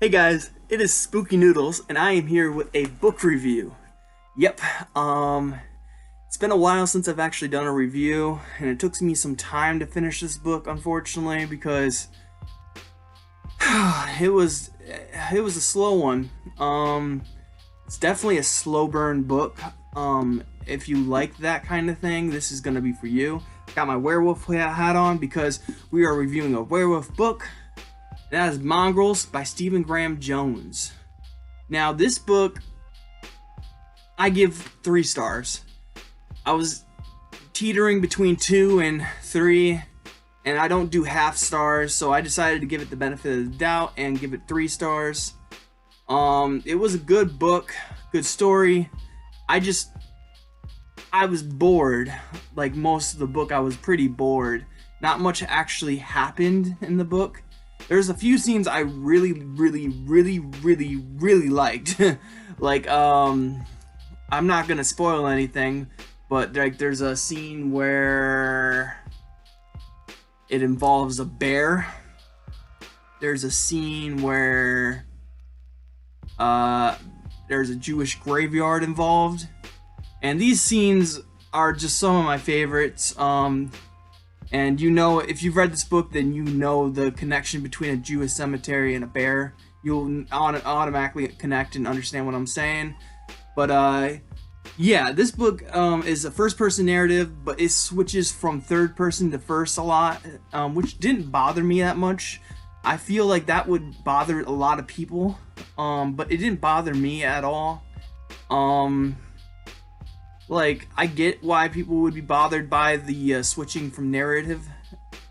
Hey guys, it is Spooky Noodles, and I am here with a book review. Yep, it's been a while since I've actually done a review, and it took me some time to finish this book, unfortunately, because it was a slow one. It's definitely a slow burn book. If you like that kind of thing, this is gonna be for you. Got my werewolf hat on because we are reviewing a werewolf book. That is Mongrels by Stephen Graham Jones. Now, this book, I give 3 stars. I was teetering between 2 and 3, and I don't do half stars, so I decided to give it the benefit of the doubt and give it 3 stars. It was a good book, good story. I was bored. Like most of the book, I was pretty bored. Not much actually happened in the book. There's a few scenes I really liked. Like, I'm not gonna spoil anything, but like there's a scene where it involves a bear. There's a scene where there's a Jewish graveyard involved. And these scenes are just some of my favorites. And you know, if you've read this book, then you know the connection between a Jewish cemetery and a bear. You'll automatically connect and understand what I'm saying. But yeah, this book is a first-person narrative, but it switches from third person to first a lot, which didn't bother me that much. I feel like that would bother a lot of people, but it didn't bother me at all. Like, I get why people would be bothered by the switching from narrative,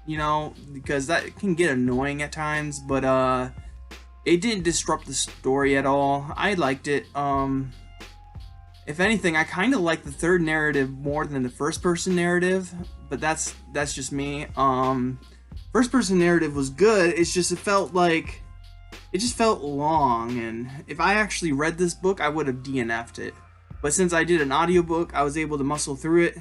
you know, because that can get annoying at times, but it didn't disrupt the story at all. I liked it. If anything, I kind of like the third narrative more than the first-person narrative, but that's just me. First-person narrative was good, it's just it just felt long, and if I actually read this book, I would have DNF'd it. But since I did an audiobook, I was able to muscle through it,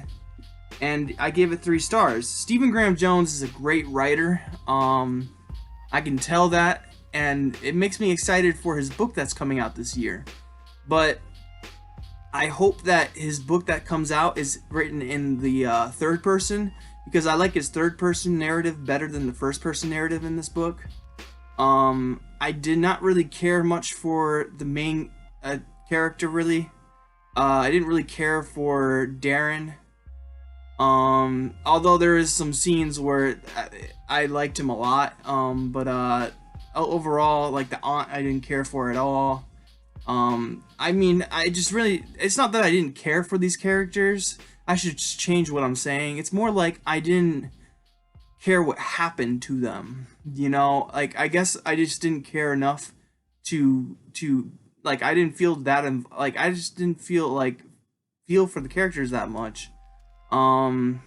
and I gave it 3 stars. Stephen Graham Jones is a great writer. I can tell that, and it makes me excited for his book that's coming out this year. But I hope that his book that comes out is written in the third person, because I like his third person narrative better than the first person narrative in this book. I did not really care much for the main character, really. I didn't really care for Darren. Although there is some scenes where I liked him a lot. But overall, like the aunt, I didn't care for at all. I mean, it's not that I didn't care for these characters. I should just change what I'm saying. It's more like I didn't care what happened to them. You know, like, I guess I just didn't care enough to like, I didn't feel that, like, I just didn't feel for the characters that much. I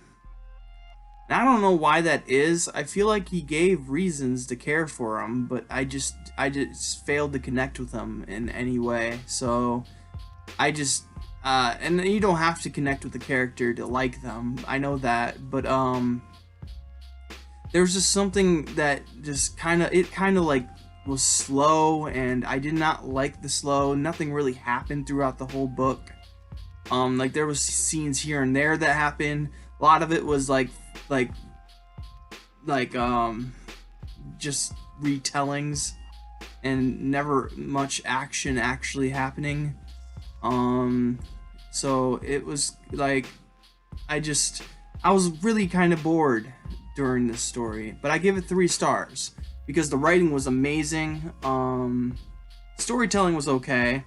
don't know why that is. I feel like he gave reasons to care for him, but I just failed to connect with them in any way. So and you don't have to connect with the character to like them. I know that, but there was just something that just kind of like was slow, and I did not like the slow. Nothing really happened throughout the whole book. Like, there was scenes here and there that happened. A lot of it was just retellings and never much action actually happening. So it was like, I was really kind of bored during this story, but I give it 3 stars. Because the writing was amazing, storytelling was okay.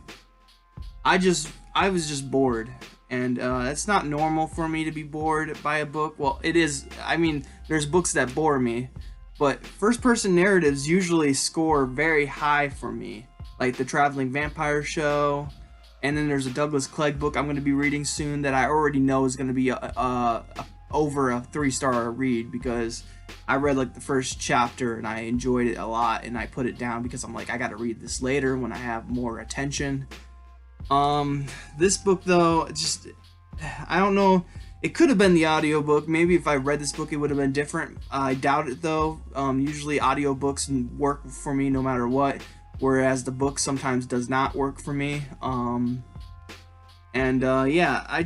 I was just bored, and it's not normal for me to be bored by a book. Well, it is. I mean, there's books that bore me, but first-person narratives usually score very high for me, like The Traveling Vampire Show, and then there's a Douglas Clegg book I'm going to be reading soon that I already know is going to be over a 3-star read, because I read like the first chapter and I enjoyed it a lot, and I put it down because I'm like, I gotta read this later when I have more attention. This book though, I don't know It could have been the audiobook. Maybe if I read this book, it would have been different. I doubt it though. Usually audiobooks work for me no matter what, whereas the book sometimes does not work for me. Yeah,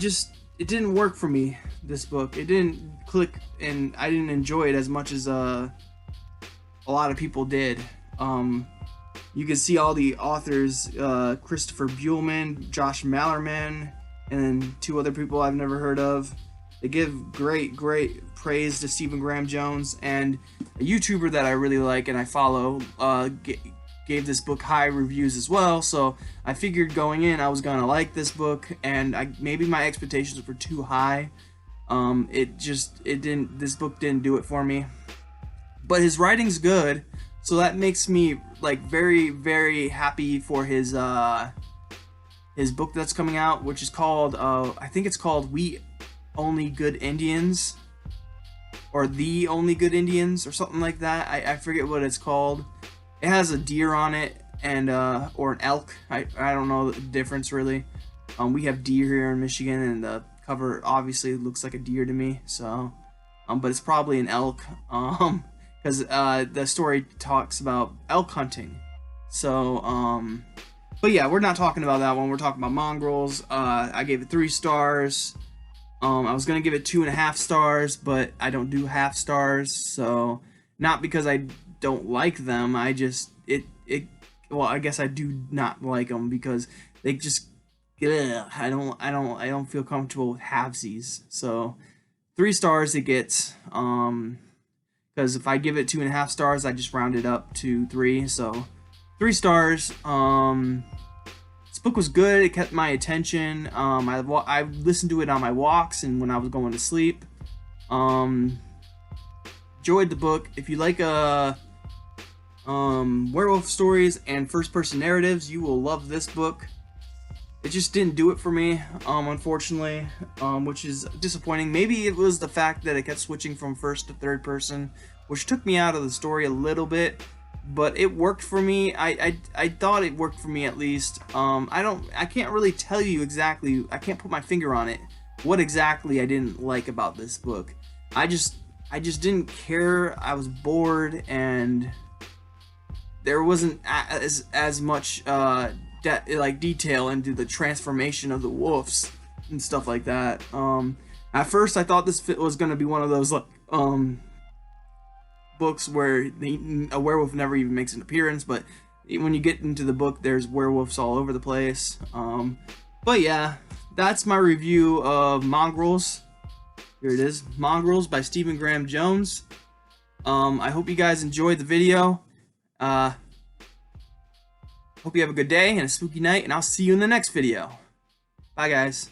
it didn't work for me, this book. It didn't click, and I didn't enjoy it as much as a lot of people did. You can see all the authors, Christopher Buehlman, Josh Mallerman, and 2 other people I've never heard of. They give great praise to Stephen Graham Jones, and a YouTuber that I really like and I follow gave this book high reviews as well, so I figured going in I was gonna like this book, and maybe my expectations were too high. This book didn't do it for me. But his writing's good, so that makes me like very happy for his book that's coming out, which is called I think it's called We Only Good Indians, or The Only Good Indians, or something like that. I forget what it's called. It has a deer on it, and or an elk. I don't know the difference really. We have deer here in Michigan, and the cover obviously looks like a deer to me. So, but it's probably an elk. Because the story talks about elk hunting. So, but yeah, we're not talking about that one. We're talking about Mongrels. I gave it 3 stars. I was gonna give it 2.5 stars, but I don't do half stars. So, not because I don't like them. I guess I do not like them because they just, I don't feel comfortable with halvesies. So, 3 stars it gets. Because if I give it 2.5 stars, I just round it up to 3. So 3 stars. This book was good. It kept my attention. I listened to it on my walks and when I was going to sleep. Enjoyed the book. If you like werewolf stories and first-person narratives, you will love this book. It just didn't do it for me, unfortunately, which is disappointing. Maybe it was the fact that it kept switching from first to third person, which took me out of the story a little bit, but it worked for me. I thought it worked for me at least. I can't really tell you exactly, I can't put my finger on it, what exactly I didn't like about this book. I just didn't care. I was bored, and there wasn't as much detail into the transformation of the wolves and stuff like that. At first I thought this was going to be one of those books where a werewolf never even makes an appearance, but when you get into the book, there's werewolves all over the place. But yeah, that's my review of Mongrels. Here it is, Mongrels by Stephen Graham Jones. I hope you guys enjoyed the video. Hope you have a good day and a spooky night, and I'll see you in the next video. Bye, guys.